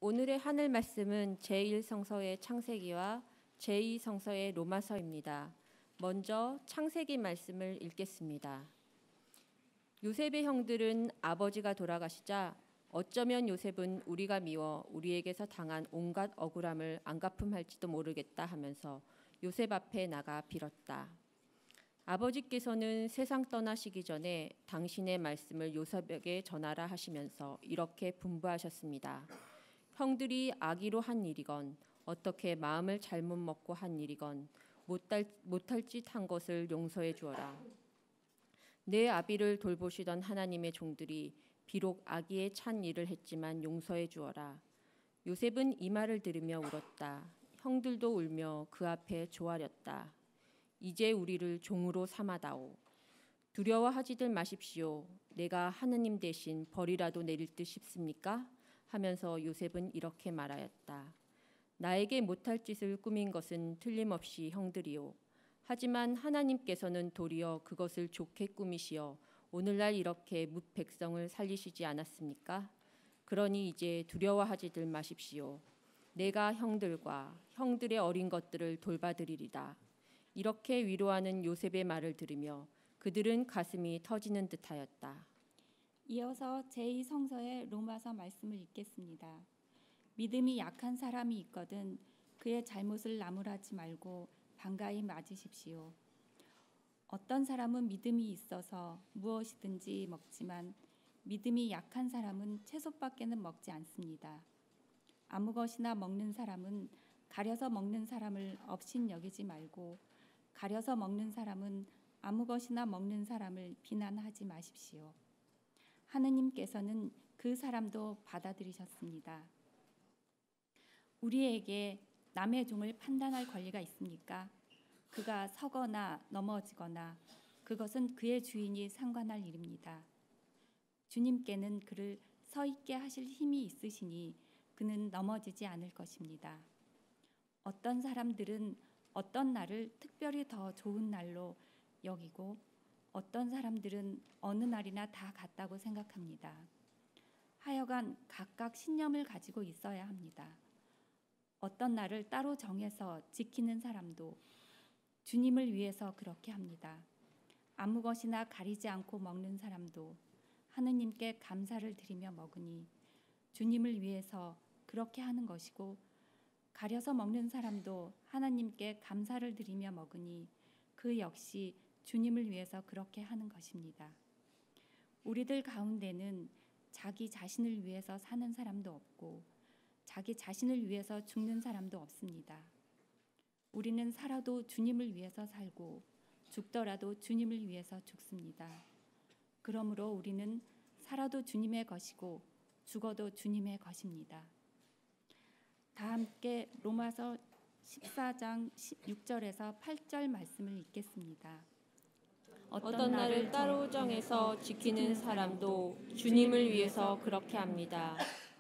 오늘의 하늘 말씀은 제1성서의 창세기와 제2성서의 로마서입니다. 먼저 창세기 말씀을 읽겠습니다. 요셉의 형들은 아버지가 돌아가시자 어쩌면 요셉은 우리가 미워 우리에게서 당한 온갖 억울함을 안 갚음할지도 모르겠다 하면서 요셉 앞에 나가 빌었다. 아버지께서는 세상 떠나시기 전에 당신의 말씀을 요셉에게 전하라 하시면서 이렇게 분부하셨습니다. 형들이 악의로 한 일이건 어떻게 마음을 잘못 먹고 한 일이건 못할 짓 한 것을 용서해 주어라. 내 아비를 돌보시던 하나님의 종들이 비록 악의에 찬 일을 했지만 용서해 주어라. 요셉은 이 말을 들으며 울었다. 형들도 울며 그 앞에 조아렸다. 이제 우리를 종으로 삼아다오. 두려워하지들 마십시오. 내가 하느님 대신 벌이라도 내릴 듯 싶습니까? 하면서 요셉은 이렇게 말하였다. 나에게 못할 짓을 꾸민 것은 틀림없이 형들이요. 하지만 하나님께서는 도리어 그것을 좋게 꾸미시어 오늘날 이렇게 뭇 백성을 살리시지 않았습니까? 그러니 이제 두려워하지들 마십시오. 내가 형들과 형들의 어린 것들을 돌봐드리리다. 이렇게 위로하는 요셉의 말을 들으며 그들은 가슴이 터지는 듯하였다. 이어서 제2성서의 로마서 말씀을 읽겠습니다. 믿음이 약한 사람이 있거든 그의 잘못을 나무라지 말고 반가이 맞으십시오. 어떤 사람은 믿음이 있어서 무엇이든지 먹지만 믿음이 약한 사람은 채소밖에는 먹지 않습니다. 아무 것이나 먹는 사람은 가려서 먹는 사람을 업신여기지 말고 가려서 먹는 사람은 아무 것이나 먹는 사람을 비난하지 마십시오. 하느님께서는 그 사람도 받아들이셨습니다. 우리에게 남의 종을 판단할 권리가 있습니까? 그가 서거나 넘어지거나 그것은 그의 주인이 상관할 일입니다. 주님께는 그를 서 있게 하실 힘이 있으시니 그는 넘어지지 않을 것입니다. 어떤 사람들은 어떤 날을 특별히 더 좋은 날로 여기고 어떤 사람들은 어느 날이나 다 같다고 생각합니다. 하여간 각각 신념을 가지고 있어야 합니다. 어떤 날을 따로 정해서 지키는 사람도 주님을 위해서 그렇게 합니다. 아무 것이나 가리지 않고 먹는 사람도 하느님께 감사를 드리며 먹으니 주님을 위해서 그렇게 하는 것이고 가려서 먹는 사람도 하나님께 감사를 드리며 먹으니 그 역시 주님을 위해서 그렇게 하는 것입니다. 우리들 가운데는 자기 자신을 위해서 사는 사람도 없고 자기 자신을 위해서 죽는 사람도 없습니다. 우리는 살아도 주님을 위해서 살고 죽더라도 주님을 위해서 죽습니다. 그러므로 우리는 살아도 주님의 것이고 죽어도 주님의 것입니다. 다 함께 로마서 14장 6절에서 8절 말씀을 읽겠습니다. 어떤 날을 따로 정해서 지키는 사람도 주님을 위해서 그렇게 합니다.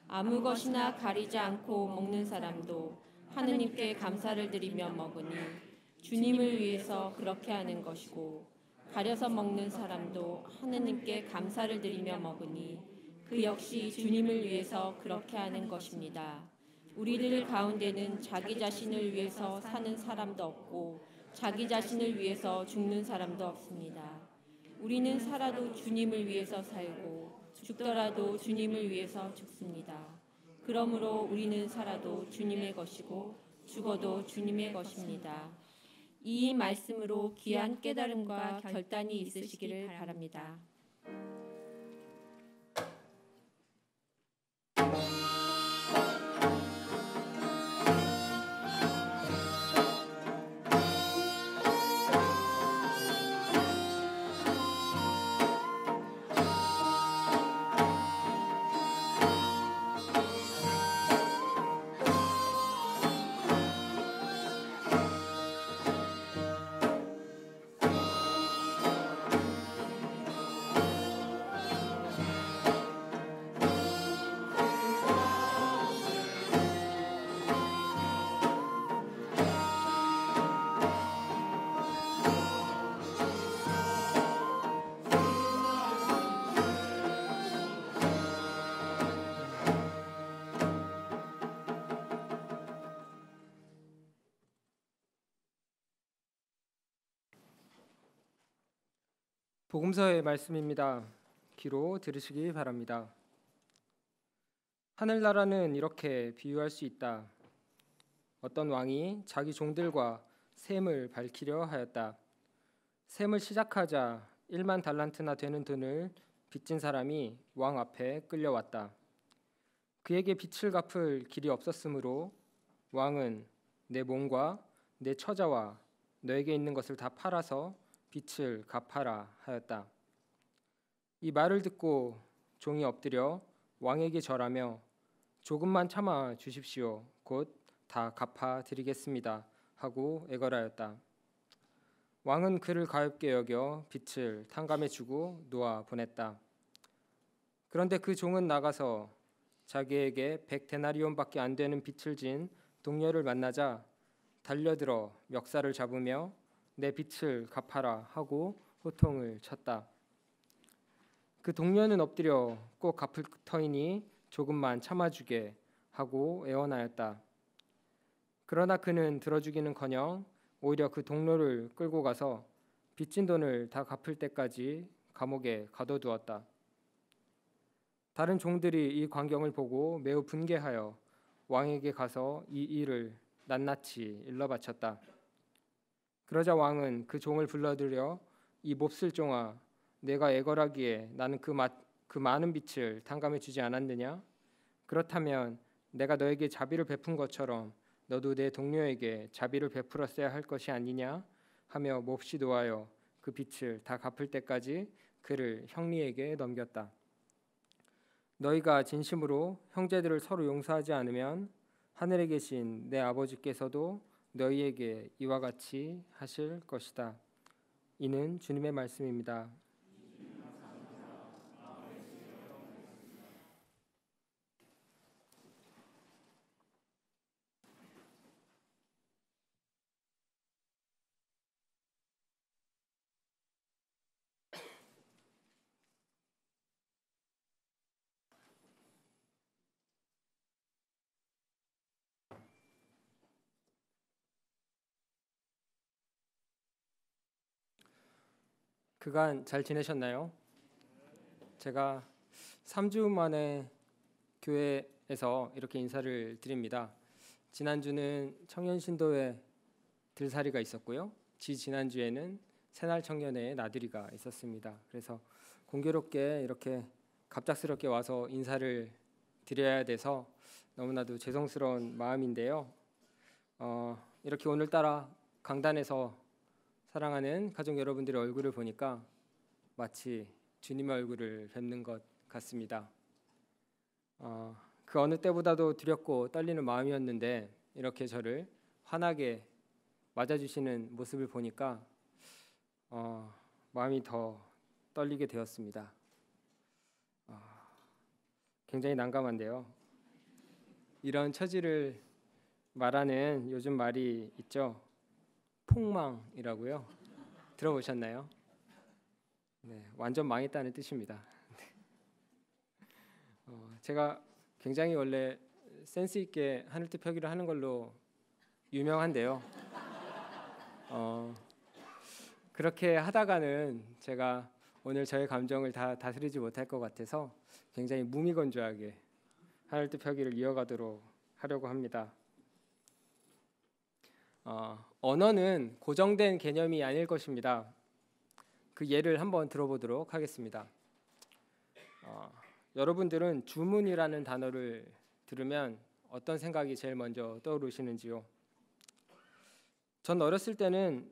아무 것이나 가리지 않고 먹는 사람도 하느님께 감사를 드리며 먹으니 주님을 위해서 그렇게 하는 것이고 가려서 먹는 사람도 하느님께 감사를 드리며 먹으니 그 역시 주님을 위해서 그렇게 하는 것입니다. 우리들 가운데는 자기 자신을 위해서 사는 사람도 없고 자기 자신을 위해서 죽는 사람도 없습니다. 우리는 살아도 주님을 위해서 살고 죽더라도 주님을 위해서 죽습니다. 그러므로 우리는 살아도 주님의 것이고 죽어도 주님의 것입니다. 이 말씀으로 귀한 깨달음과 결단이 있으시기를 바랍니다. 복음서의 말씀입니다. 귀로 들으시기 바랍니다. 하늘나라는 이렇게 비유할 수 있다. 어떤 왕이 자기 종들과 셈을 밝히려 하였다. 셈을 시작하자 1만 달란트나 되는 돈을 빚진 사람이 왕 앞에 끌려왔다. 그에게 빚을 갚을 길이 없었으므로 왕은 내 몸과 내 처자와 너에게 있는 것을 다 팔아서 빚을 갚아라 하였다. 이 말을 듣고 종이 엎드려 왕에게 절하며 조금만 참아 주십시오. 곧 다 갚아 드리겠습니다. 하고 애걸하였다. 왕은 그를 가엾게 여겨 빚을 탕감해 주고 놓아 보냈다. 그런데 그 종은 나가서 자기에게 100데나리온밖에 안 되는 빚을 진 동료를 만나자 달려들어 멱살을 잡으며 내 빚을 갚아라 하고 호통을 쳤다. 그 동료는 엎드려 꼭 갚을 터이니 조금만 참아주게 하고 애원하였다. 그러나 그는 들어주기는커녕 오히려 그 동료를 끌고 가서 빚진 돈을 다 갚을 때까지 감옥에 가둬두었다. 다른 종들이 이 광경을 보고 매우 분개하여 왕에게 가서 이 일을 낱낱이 일러바쳤다. 그러자 왕은 그 종을 불러들여 이 몹쓸 종아, 내가 애걸하기에 나는 그 많은 빚을 탕감해 주지 않았느냐? 그렇다면 내가 너에게 자비를 베푼 것처럼 너도 내 동료에게 자비를 베풀었어야 할 것이 아니냐? 하며 몹시 노하여 그 빚을 다 갚을 때까지 그를 형리에게 넘겼다. 너희가 진심으로 형제들을 서로 용서하지 않으면 하늘에 계신 내 아버지께서도 너희에게 이와 같이 하실 것이다. 이는 주님의 말씀입니다. 그간 잘 지내셨나요? 제가 3주 만에 교회에서 이렇게 인사를 드립니다. 지난주는 청년신도회 들살이가 있었고요. 지난주에는 새날 청년회의 나들이가 있었습니다. 그래서 공교롭게 이렇게 갑작스럽게 와서 인사를 드려야 돼서 너무나도 죄송스러운 마음인데요. 이렇게 오늘따라 강단에서 사랑하는 가족 여러분들의 얼굴을 보니까 마치 주님의 얼굴을 뵙는 것 같습니다. 그 어느 때보다도 두렵고 떨리는 마음이었는데 이렇게 저를 환하게 맞아주시는 모습을 보니까 마음이 더 떨리게 되었습니다. 굉장히 난감한데요. 이런 처지를 말하는 요즘 말이 있죠. 폭망이라고요. 들어보셨나요? 네, 완전 망했다는 뜻입니다. 제가 굉장히 원래 센스 있게 하늘뜻 펴기를 하는 걸로 유명한데요. 그렇게 하다가는 제가 오늘 저의 감정을 다 다스리지 못할 것 같아서 굉장히 무미건조하게 하늘뜻 펴기를 이어가도록 하려고 합니다. 언어는 고정된 개념이 아닐 것입니다. 그 예를 한번 들어보도록 하겠습니다. 여러분들은 주문이라는 단어를 들으면 어떤 생각이 제일 먼저 떠오르시는지요? 전 어렸을 때는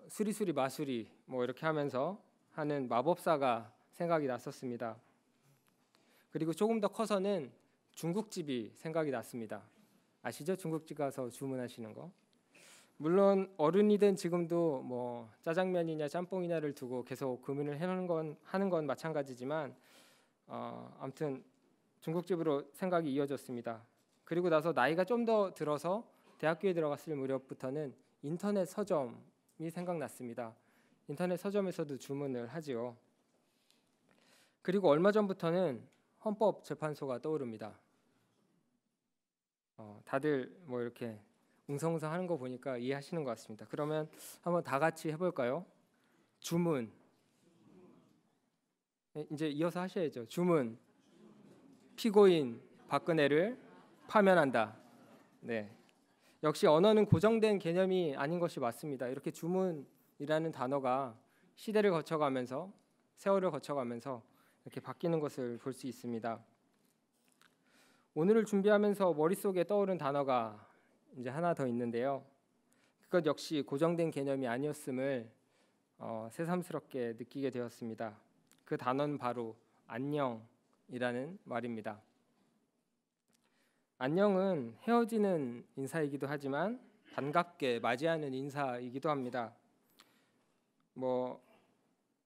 수리수리 마수리 이렇게 하면서 하는 마법사가 생각이 났었습니다. 그리고 조금 더 커서는 중국집이 생각이 났습니다. 아시죠? 중국집 가서 주문하시는 거. 물론 어른이 된 지금도 짜장면이냐 짬뽕이냐를 두고 계속 고민을 하는 건 마찬가지지만 아무튼 중국집으로 생각이 이어졌습니다. 그리고 나서 나이가 좀 더 들어서 대학교에 들어갔을 무렵부터는 인터넷 서점이 생각났습니다. 인터넷 서점에서도 주문을 하지요. 그리고 얼마 전부터는 헌법재판소가 떠오릅니다. 다들 이렇게 웅성웅성 하는 거 보니까 이해하시는 것 같습니다. 그러면 한번 다 같이 해볼까요? 주문, 이제 이어서 하셔야죠. 주문 피고인 박근혜를 파면한다. 네. 역시 언어는 고정된 개념이 아닌 것이 맞습니다. 이렇게 주문이라는 단어가 시대를 거쳐가면서 세월을 거쳐가면서 이렇게 바뀌는 것을 볼 수 있습니다. 오늘을 준비하면서 머릿속에 떠오른 단어가 이제 하나 더 있는데요. 그것 역시 고정된 개념이 아니었음을 새삼스럽게 느끼게 되었습니다. 그 단어는 바로 안녕이라는 말입니다. 안녕은 헤어지는 인사이기도 하지만 반갑게 맞이하는 인사이기도 합니다.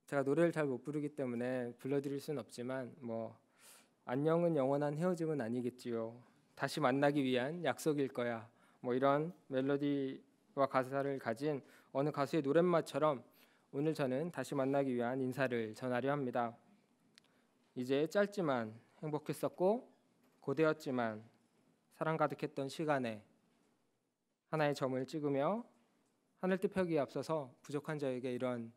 제가 노래를 잘 못 부르기 때문에 불러드릴 수는 없지만 안녕은 영원한 헤어짐은 아니겠지요. 다시 만나기 위한 약속일 거야. 이런 멜로디와 가사를 가진 어느 가수의 노랫말처럼 오늘 저는 다시 만나기 위한 인사를 전하려 합니다. 이제 짧지만 행복했었고 고되었지만 사랑 가득했던 시간에 하나의 점을 찍으며 하늘뜻 펴기에 앞서서 부족한 저에게 이런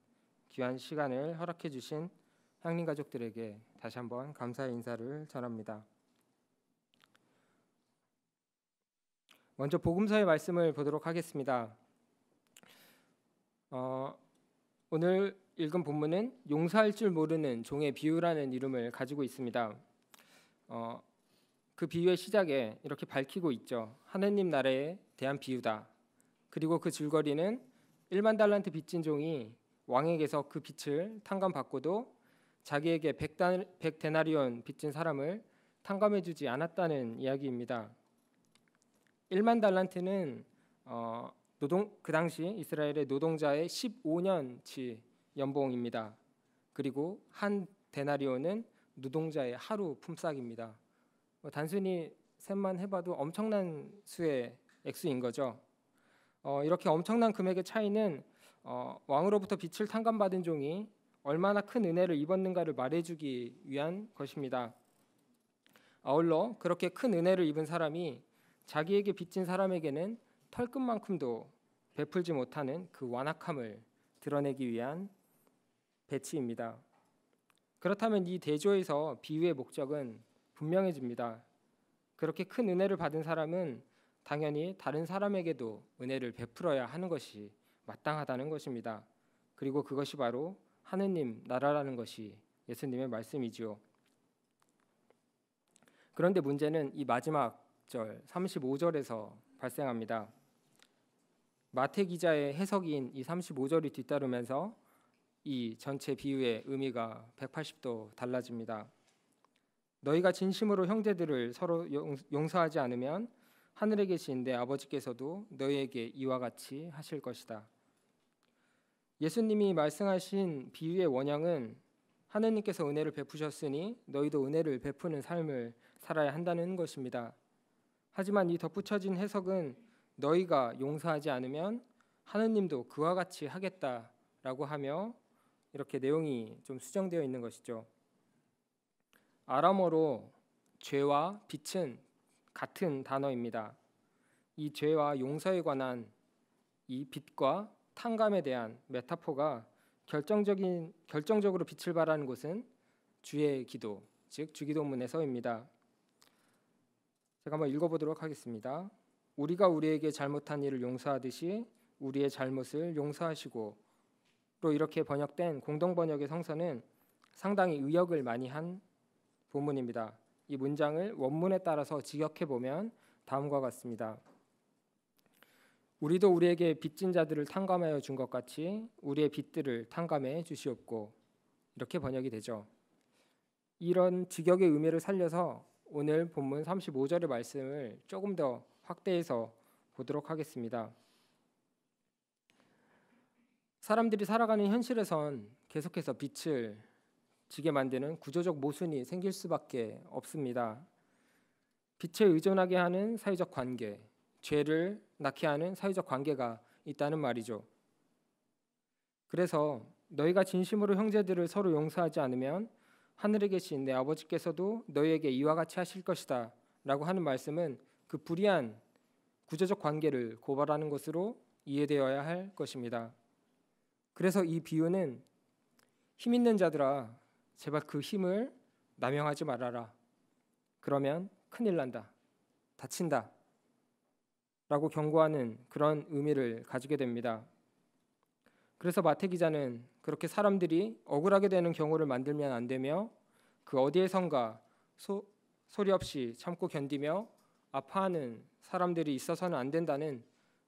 귀한 시간을 허락해 주신 향림 가족들에게 다시 한번 감사의 인사를 전합니다. 먼저 복음서의 말씀을 보도록 하겠습니다. 오늘 읽은 본문은 용서할 줄 모르는 종의 비유라는 이름을 가지고 있습니다. 그 비유의 시작에 이렇게 밝히고 있죠. 하느님 나라에 대한 비유다. 그리고 그 줄거리는 1만 달란트 빚진 종이 왕에게서 그 빚을 탕감받고도 자기에게 100데나리온 빚진 사람을 탕감해주지 않았다는 이야기입니다. 1만 달란트는 그 당시 이스라엘의 노동자의 15년치 연봉입니다. 그리고 한 데나리온은 노동자의 하루 품삯입니다. 단순히 셈만 해봐도 엄청난 수의 액수인 거죠. 이렇게 엄청난 금액의 차이는 왕으로부터 빚을 탕감받은 종이 얼마나 큰 은혜를 입었는가를 말해주기 위한 것입니다. 아울러 그렇게 큰 은혜를 입은 사람이 자기에게 빚진 사람에게는 털끝만큼도 베풀지 못하는 그 완악함을 드러내기 위한 배치입니다. 그렇다면 이 대조에서 비유의 목적은 분명해집니다. 그렇게 큰 은혜를 받은 사람은 당연히 다른 사람에게도 은혜를 베풀어야 하는 것이 마땅하다는 것입니다. 그리고 그것이 바로 하느님 나라라는 것이 예수님의 말씀이지요. 그런데 문제는 이 마지막 절 35절에서 발생합니다. 마태 기자의 해석인 이 35절이 뒤따르면서 이 전체 비유의 의미가 180도 달라집니다. 너희가 진심으로 형제들을 서로 용서하지 않으면 하늘에 계신 내 아버지께서도 너희에게 이와 같이 하실 것이다. 예수님이 말씀하신 비유의 원형은 하느님께서 은혜를 베푸셨으니 너희도 은혜를 베푸는 삶을 살아야 한다는 것입니다. 하지만 이 덧붙여진 해석은 너희가 용서하지 않으면 하느님도 그와 같이 하겠다라고 하며 이렇게 내용이 좀 수정되어 있는 것이죠. 아람어로 죄와 빚은 같은 단어입니다. 이 죄와 용서에 관한 이 빚과 탕감에 대한 메타포가 결정적으로 빛을 발하는 곳은 주의 기도, 즉 주기도문에서입니다. 제가 한번 읽어보도록 하겠습니다. 우리가 우리에게 잘못한 일을 용서하듯이 우리의 잘못을 용서하시고 로 이렇게 번역된 공동번역의 성서는 상당히 의역을 많이 한 본문입니다. 이 문장을 원문에 따라서 직역해 보면 다음과 같습니다. 우리도 우리에게 빚진 자들을 탕감하여 준 것 같이 우리의 빚들을 탕감해 주시옵고 이렇게 번역이 되죠. 이런 직역의 의미를 살려서 오늘 본문 35절의 말씀을 조금 더 확대해서 보도록 하겠습니다. 사람들이 살아가는 현실에선 계속해서 빚을 지게 만드는 구조적 모순이 생길 수밖에 없습니다. 빚에 의존하게 하는 사회적 관계, 죄를 낳게 하는 사회적 관계가 있다는 말이죠. 그래서 너희가 진심으로 형제들을 서로 용서하지 않으면 하늘에 계신 내 아버지께서도 너희에게 이와 같이 하실 것이다 라고 하는 말씀은 그 불의한 구조적 관계를 고발하는 것으로 이해되어야 할 것입니다. 그래서 이 비유는 힘 있는 자들아 제발 그 힘을 남용하지 말아라. 그러면 큰일 난다. 다친다. 라고 경고하는 그런 의미를 가지게 됩니다. 그래서 마태 기자는 그렇게 사람들이 억울하게 되는 경우를 만들면 안 되며 그 어디에선가 소리 없이 참고 견디며 아파하는 사람들이 있어서는 안 된다는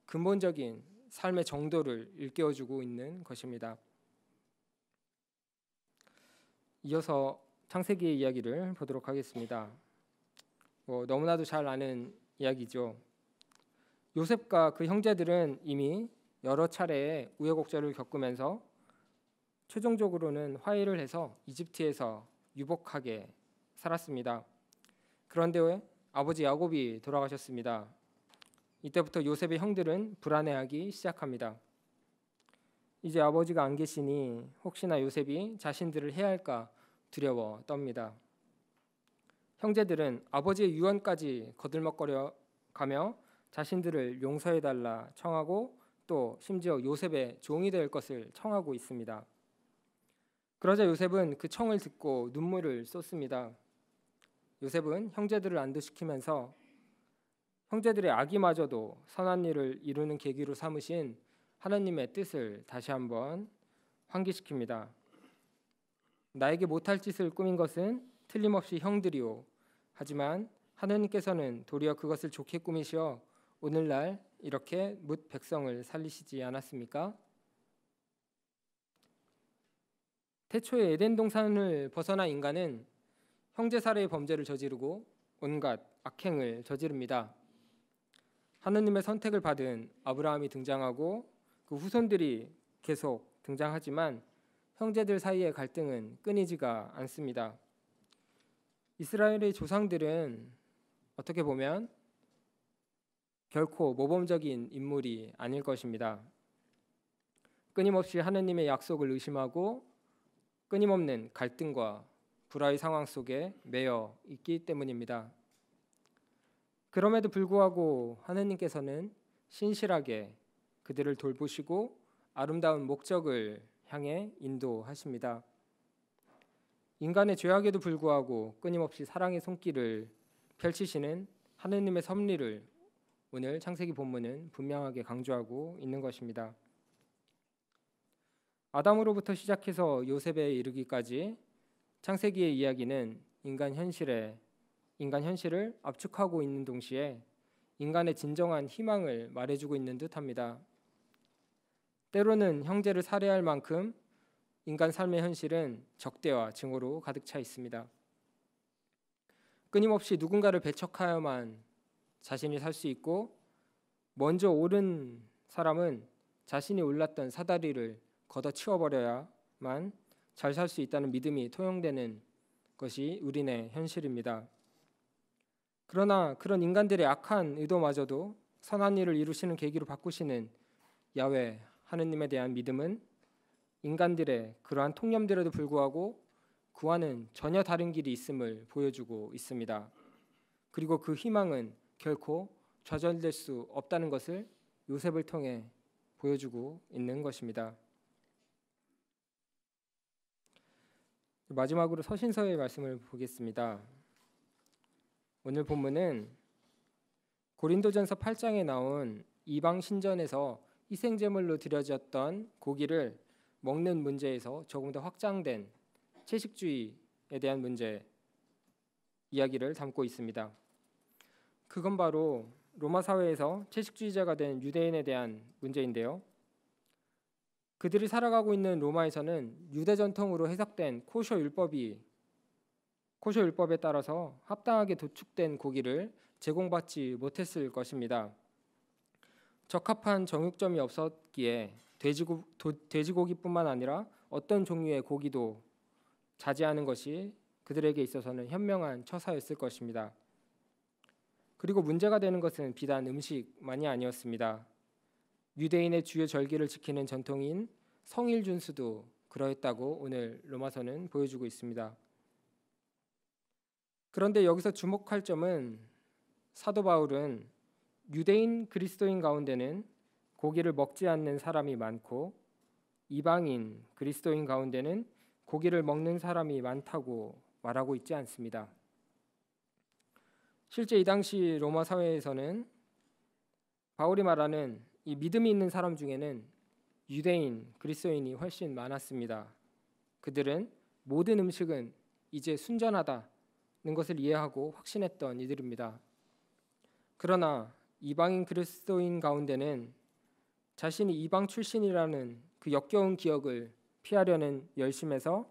근본적인 삶의 정도를 일깨워주고 있는 것입니다. 이어서 창세기의 이야기를 보도록 하겠습니다. 너무나도 잘 아는 이야기죠. 요셉과 그 형제들은 이미 여러 차례의 우여곡절을 겪으면서 최종적으로는 화해를 해서 이집트에서 유복하게 살았습니다. 그런데 아버지 야곱이 돌아가셨습니다. 이때부터 요셉의 형들은 불안해하기 시작합니다. 이제 아버지가 안 계시니 혹시나 요셉이 자신들을 해할까 두려워 떱니다. 형제들은 아버지의 유언까지 거들먹거려 가며 자신들을 용서해달라 청하고 또 심지어 요셉의 종이 될 것을 청하고 있습니다. 그러자 요셉은 그 청을 듣고 눈물을 쏟습니다. 요셉은 형제들을 안도시키면서 형제들의 악의마저도 선한 일을 이루는 계기로 삼으신 하나님의 뜻을 다시 한번 환기시킵니다. 나에게 못할 짓을 꾸민 것은 틀림없이 형들이오. 하지만 하나님께서는 도리어 그것을 좋게 꾸미시어 오늘날 이렇게 뭇 백성을 살리시지 않았습니까? 태초에 에덴 동산을 벗어난 인간은 형제 살해의 범죄를 저지르고 온갖 악행을 저지릅니다. 하느님의 선택을 받은 아브라함이 등장하고 그 후손들이 계속 등장하지만 형제들 사이의 갈등은 끊이지가 않습니다. 이스라엘의 조상들은 어떻게 보면 결코 모범적인 인물이 아닐 것입니다. 끊임없이 하느님의 약속을 의심하고 끊임없는 갈등과 불화의 상황 속에 매여 있기 때문입니다. 그럼에도 불구하고 하느님께서는 신실하게 그들을 돌보시고 아름다운 목적을 향해 인도하십니다. 인간의 죄악에도 불구하고 끊임없이 사랑의 손길을 펼치시는 하느님의 섭리를 오늘 창세기 본문은 분명하게 강조하고 있는 것입니다. 아담으로부터 시작해서 요셉에 이르기까지 창세기의 이야기는 인간 현실을 압축하고 있는 동시에 인간의 진정한 희망을 말해주고 있는 듯합니다. 때로는 형제를 살해할 만큼 인간 삶의 현실은 적대와 증오로 가득 차 있습니다. 끊임없이 누군가를 배척하여만 자신이 살 수 있고 먼저 옳은 사람은 자신이 올랐던 사다리를 걷어치워버려야만 잘 살 수 있다는 믿음이 통용되는 것이 우리네 현실입니다. 그러나 그런 인간들의 악한 의도마저도 선한 일을 이루시는 계기로 바꾸시는 야훼 하느님에 대한 믿음은 인간들의 그러한 통념들에도 불구하고 그와는 전혀 다른 길이 있음을 보여주고 있습니다. 그리고 그 희망은 결코 좌절될 수 없다는 것을 요셉을 통해 보여주고 있는 것입니다. 마지막으로 서신서의 말씀을 보겠습니다. 오늘 본문은 고린도전서 8장에 나온 이방 신전에서 희생제물로 드려졌던 고기를 먹는 문제에서 조금 더 확장된 채식주의에 대한 문제 이야기를 담고 있습니다. 그건 바로 로마 사회에서 채식주의자가 된 유대인에 대한 문제인데요. 그들이 살아가고 있는 로마에서는 유대 전통으로 해석된 코셔 율법에 따라서 합당하게 도축된 고기를 제공받지 못했을 것입니다. 적합한 정육점이 없었기에 돼지고기뿐만 아니라 어떤 종류의 고기도 자제하는 것이 그들에게 있어서는 현명한 처사였을 것입니다. 그리고 문제가 되는 것은 비단 음식만이 아니었습니다. 유대인의 주요 절기를 지키는 전통인 성일 준수도 그러했다고 오늘 로마서는 보여주고 있습니다. 그런데 여기서 주목할 점은 사도 바울은 유대인 그리스도인 가운데는 고기를 먹지 않는 사람이 많고 이방인 그리스도인 가운데는 고기를 먹는 사람이 많다고 말하고 있지 않습니다. 실제 이 당시 로마 사회에서는 바울이 말하는 이 믿음이 있는 사람 중에는 유대인, 그리스도인이 훨씬 많았습니다. 그들은 모든 음식은 이제 순전하다는 것을 이해하고 확신했던 이들입니다. 그러나 이방인 그리스도인 가운데는 자신이 이방 출신이라는 그 역겨운 기억을 피하려는 열심에서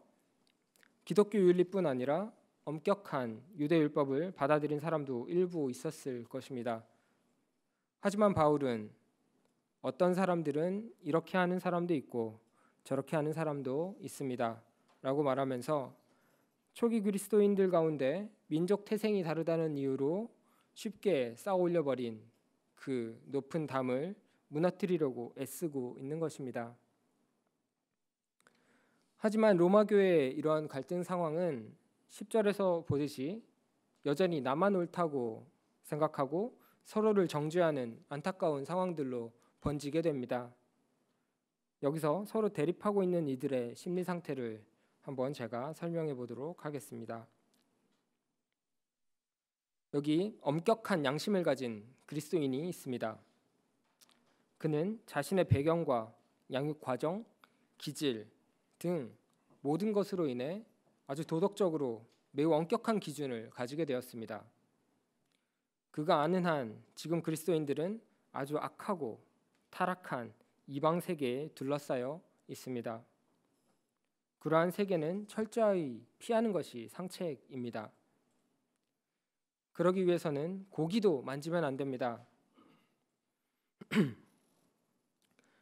기독교 윤리뿐 아니라 엄격한 유대율법을 받아들인 사람도 일부 있었을 것입니다. 하지만 바울은 어떤 사람들은 이렇게 하는 사람도 있고 저렇게 하는 사람도 있습니다 라고 말하면서 초기 그리스도인들 가운데 민족 태생이 다르다는 이유로 쉽게 쌓아 올려버린 그 높은 담을 무너뜨리려고 애쓰고 있는 것입니다. 하지만 로마 교회의 이러한 갈등 상황은 10절에서 보듯이 여전히 나만 옳다고 생각하고 서로를 정죄하는 안타까운 상황들로 번지게 됩니다. 여기서 서로 대립하고 있는 이들의 심리 상태를 한번 제가 설명해 보도록 하겠습니다. 여기 엄격한 양심을 가진 그리스도인이 있습니다. 그는 자신의 배경과 양육 과정, 기질 등 모든 것으로 인해 아주 도덕적으로 매우 엄격한 기준을 가지게 되었습니다. 그가 아는 한 지금 그리스도인들은 아주 악하고 타락한 이방 세계에 둘러싸여 있습니다. 그러한 세계는 철저히 피하는 것이 상책입니다. 그러기 위해서는 고기도 만지면 안 됩니다.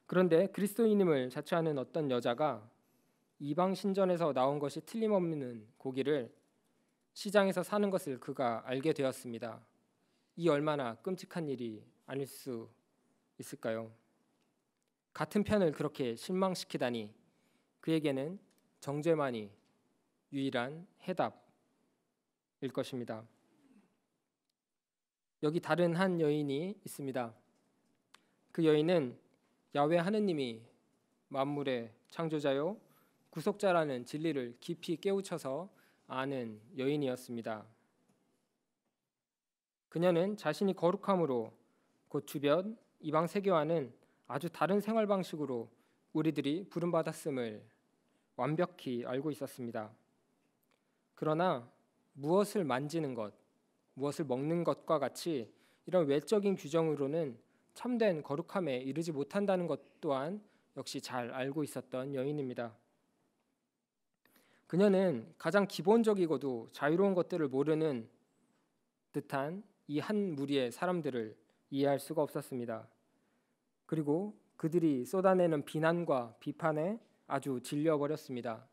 그런데 그리스도인임을 자처하는 어떤 여자가 이방 신전에서 나온 것이 틀림없는 고기를 시장에서 사는 것을 그가 알게 되었습니다. 이 얼마나 끔찍한 일이 아닐 수 있을까요? 같은 편을 그렇게 실망시키다니 그에게는 정죄만이 유일한 해답일 것입니다. 여기 다른 한 여인이 있습니다. 그 여인은 야훼 하느님이 만물의 창조자요 구속자라는 진리를 깊이 깨우쳐서 아는 여인이었습니다. 그녀는 자신이 거룩함으로 곧 주변 이방 세계와는 아주 다른 생활 방식으로 우리들이 부름받았음을 완벽히 알고 있었습니다. 그러나 무엇을 만지는 것, 무엇을 먹는 것과 같이 이런 외적인 규정으로는 참된 거룩함에 이르지 못한다는 것 또한 역시 잘 알고 있었던 여인입니다. 그녀는 가장 기본적이고도 자유로운 것들을 모르는 듯한 이 한 무리의 사람들을 이해할 수가 없었습니다. 그리고 그들이 쏟아내는 비난과 비판에 아주 질려버렸습니다.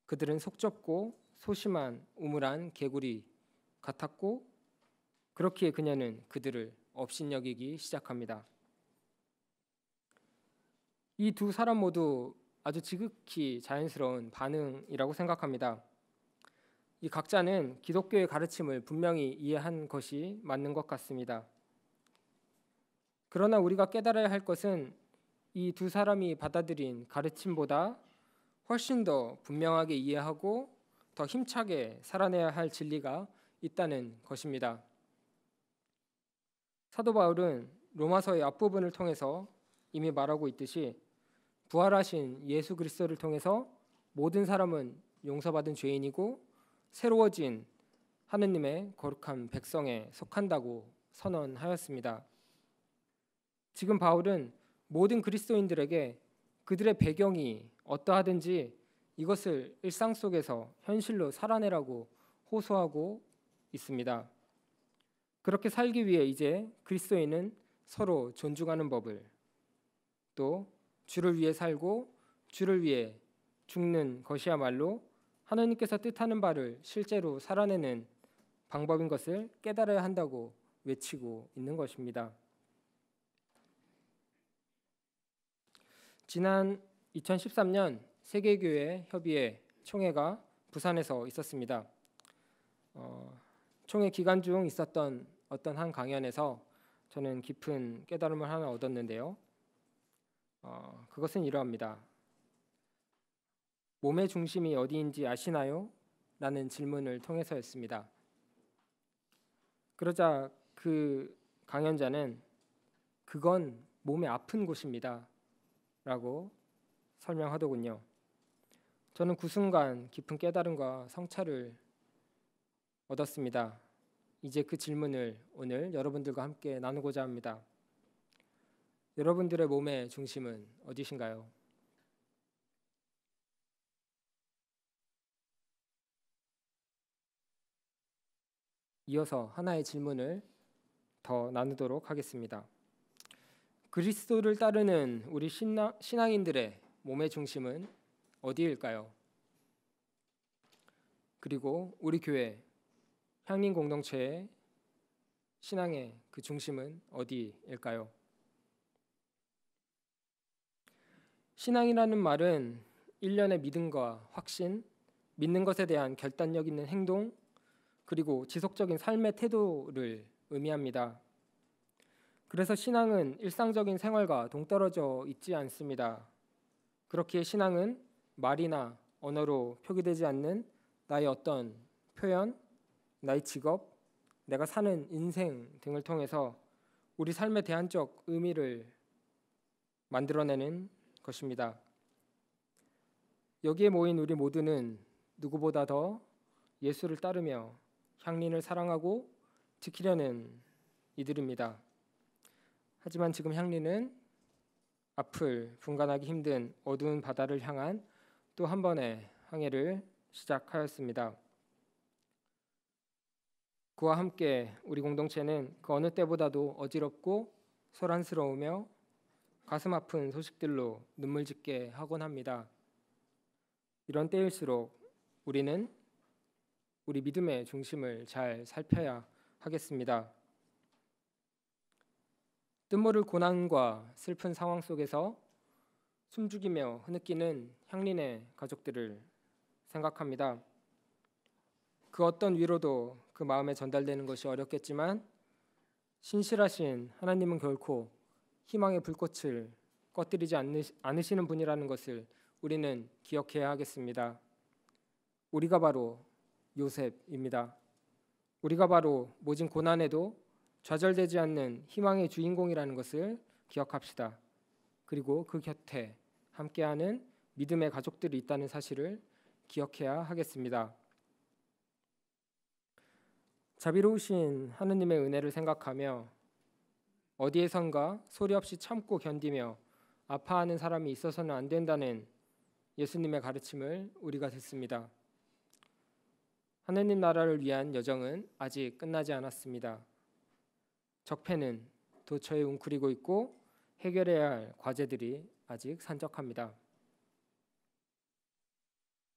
그들은 속좁고 소심한 우물한 개구리 같았고 그렇기에 그녀는 그들을 업신여기기 시작합니다. 이 두 사람 모두 아주 지극히 자연스러운 반응이라고 생각합니다. 이 각자는 기독교의 가르침을 분명히 이해한 것이 맞는 것 같습니다. 그러나 우리가 깨달아야 할 것은 이 두 사람이 받아들인 가르침보다 훨씬 더 분명하게 이해하고 더 힘차게 살아내야 할 진리가 있다는 것입니다. 사도 바울은 로마서의 앞부분을 통해서 이미 말하고 있듯이 부활하신 예수 그리스도를 통해서 모든 사람은 용서받은 죄인이고 새로워진 하느님의 거룩한 백성에 속한다고 선언하였습니다. 지금 바울은 모든 그리스도인들에게 그들의 배경이 어떠하든지 이것을 일상 속에서 현실로 살아내라고 호소하고 있습니다. 그렇게 살기 위해 이제 그리스도인은 서로 존중하는 법을, 또 주를 위해 살고 주를 위해 죽는 것이야말로 하나님께서 뜻하는 바를 실제로 살아내는 방법인 것을 깨달아야 한다고 외치고 있는 것입니다. 지난 2013년 세계교회 협의회 총회가 부산에서 있었습니다. 총회 기간 중 있었던 어떤 한 강연에서 저는 깊은 깨달음을 하나 얻었는데요. 그것은 이러합니다. 몸의 중심이 어디인지 아시나요? 라는 질문을 통해서였습니다. 그러자 그 강연자는 그건 몸의 아픈 곳입니다 라고 설명하더군요. 저는 그 순간 깊은 깨달음과 성찰을 얻었습니다. 이제 그 질문을 오늘 여러분들과 함께 나누고자 합니다. 여러분들의 몸의 중심은 어디신가요? 이어서 하나의 질문을 더 나누도록 하겠습니다. 그리스도를 따르는 우리 신앙인들의 몸의 중심은 어디일까요? 그리고 우리 교회 향림 공동체의 신앙의 그 중심은 어디일까요? 신앙이라는 말은 일련의 믿음과 확신, 믿는 것에 대한 결단력 있는 행동, 그리고 지속적인 삶의 태도를 의미합니다. 그래서 신앙은 일상적인 생활과 동떨어져 있지 않습니다. 그렇기에 신앙은 말이나 언어로 표기되지 않는 나의 어떤 표현, 나의 직업, 내가 사는 인생 등을 통해서 우리 삶의 대안적 의미를 만들어내는 것입니다. 여기에 모인 우리 모두는 누구보다 더 예수를 따르며 향린을 사랑하고 지키려는 이들입니다. 하지만 지금 향린은 앞을 분간하기 힘든 어두운 바다를 향한 또 한 번의 항해를 시작하였습니다. 그와 함께 우리 공동체는 그 어느 때보다도 어지럽고 소란스러우며 가슴 아픈 소식들로 눈물 짓게 하곤 합니다. 이런 때일수록 우리는 우리 믿음의 중심을 잘 살펴야 하겠습니다. 뜻모를 고난과 슬픈 상황 속에서 숨죽이며 흐느끼는 향린의 가족들을 생각합니다. 그 어떤 위로도 그 마음에 전달되는 것이 어렵겠지만 신실하신 하나님은 결코 희망의 불꽃을 꺼뜨리지 않으시는 분이라는 것을 우리는 기억해야 하겠습니다. 우리가 바로 요셉입니다. 우리가 바로 모진 고난에도 좌절되지 않는 희망의 주인공이라는 것을 기억합시다. 그리고 그 곁에 함께하는 믿음의 가족들이 있다는 사실을 기억해야 하겠습니다. 자비로우신 하느님의 은혜를 생각하며 어디에선가 소리 없이 참고 견디며 아파하는 사람이 있어서는 안 된다는 예수님의 가르침을 우리가 듣습니다. 하느님 나라를 위한 여정은 아직 끝나지 않았습니다. 적폐는 도처에 웅크리고 있고 해결해야 할 과제들이 아직 산적합니다.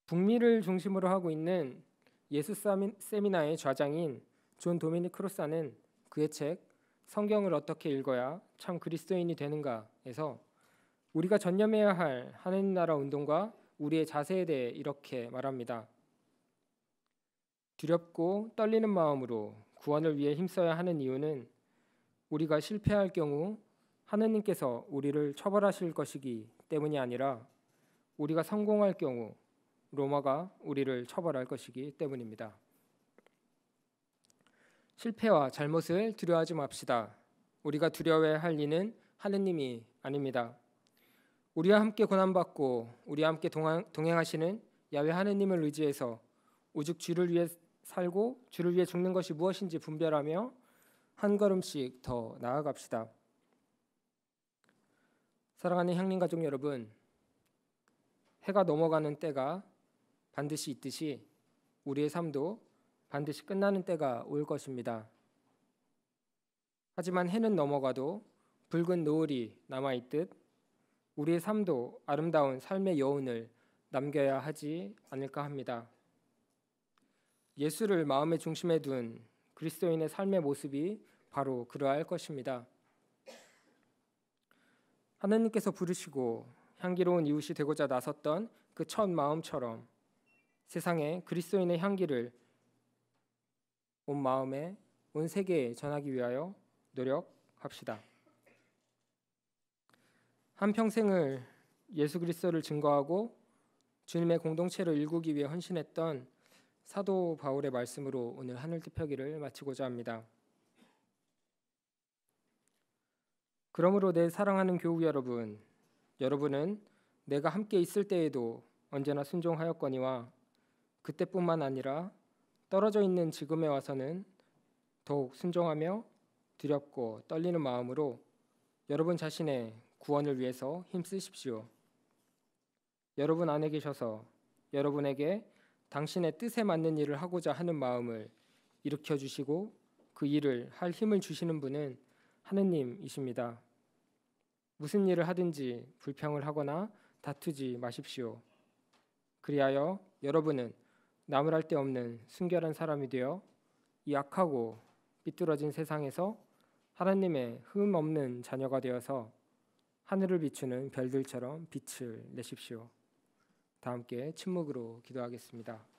북미를 중심으로 하고 있는 예수 세미나의 좌장인 존 도미닉 크로사는 그의 책 성경을 어떻게 읽어야 참 그리스도인이 되는가에서 우리가 전념해야 할 하느님 나라 운동과 우리의 자세에 대해 이렇게 말합니다. 두렵고 떨리는 마음으로 구원을 위해 힘써야 하는 이유는 우리가 실패할 경우 하느님께서 우리를 처벌하실 것이기 때문이 아니라 우리가 성공할 경우 로마가 우리를 처벌할 것이기 때문입니다. 실패와 잘못을 두려워하지 맙시다. 우리가 두려워해야 할 이는 하느님이 아닙니다. 우리와 함께 고난받고 우리와 함께 동행하시는 야훼 하느님을 의지해서 오직 주를 위해 살고 주를 위해 죽는 것이 무엇인지 분별하며 한 걸음씩 더 나아갑시다. 사랑하는 향림 가족 여러분, 해가 넘어가는 때가 반드시 있듯이 우리의 삶도 반드시 끝나는 때가 올 것입니다. 하지만 해는 넘어가도 붉은 노을이 남아있듯 우리의 삶도 아름다운 삶의 여운을 남겨야 하지 않을까 합니다. 예수를 마음의 중심에 둔 그리스도인의 삶의 모습이 바로 그러할 것입니다. 하나님께서 부르시고 향기로운 이웃이 되고자 나섰던 그 첫 마음처럼 세상에 그리스도인의 향기를 온 마음에 온 세계에 전하기 위하여 노력합시다. 한평생을 예수 그리스도를 증거하고 주님의 공동체를 일구기 위해 헌신했던 사도 바울의 말씀으로 오늘 하늘 뜻펴기를 마치고자 합니다. 그러므로 내 사랑하는 교우 여러분, 여러분은 내가 함께 있을 때에도 언제나 순종하였거니와 그때뿐만 아니라 떨어져 있는 지금에 와서는 더욱 순종하며 두렵고 떨리는 마음으로 여러분 자신의 구원을 위해서 힘쓰십시오. 여러분 안에 계셔서 여러분에게 당신의 뜻에 맞는 일을 하고자 하는 마음을 일으켜 주시고 그 일을 할 힘을 주시는 분은 하느님이십니다. 무슨 일을 하든지 불평을 하거나 다투지 마십시오. 그리하여 여러분은 나무랄 데 없는 순결한 사람이 되어 이 악하고 삐뚤어진 세상에서 하나님의 흠 없는 자녀가 되어서 하늘을 비추는 별들처럼 빛을 내십시오. 다 함께 침묵으로 기도하겠습니다.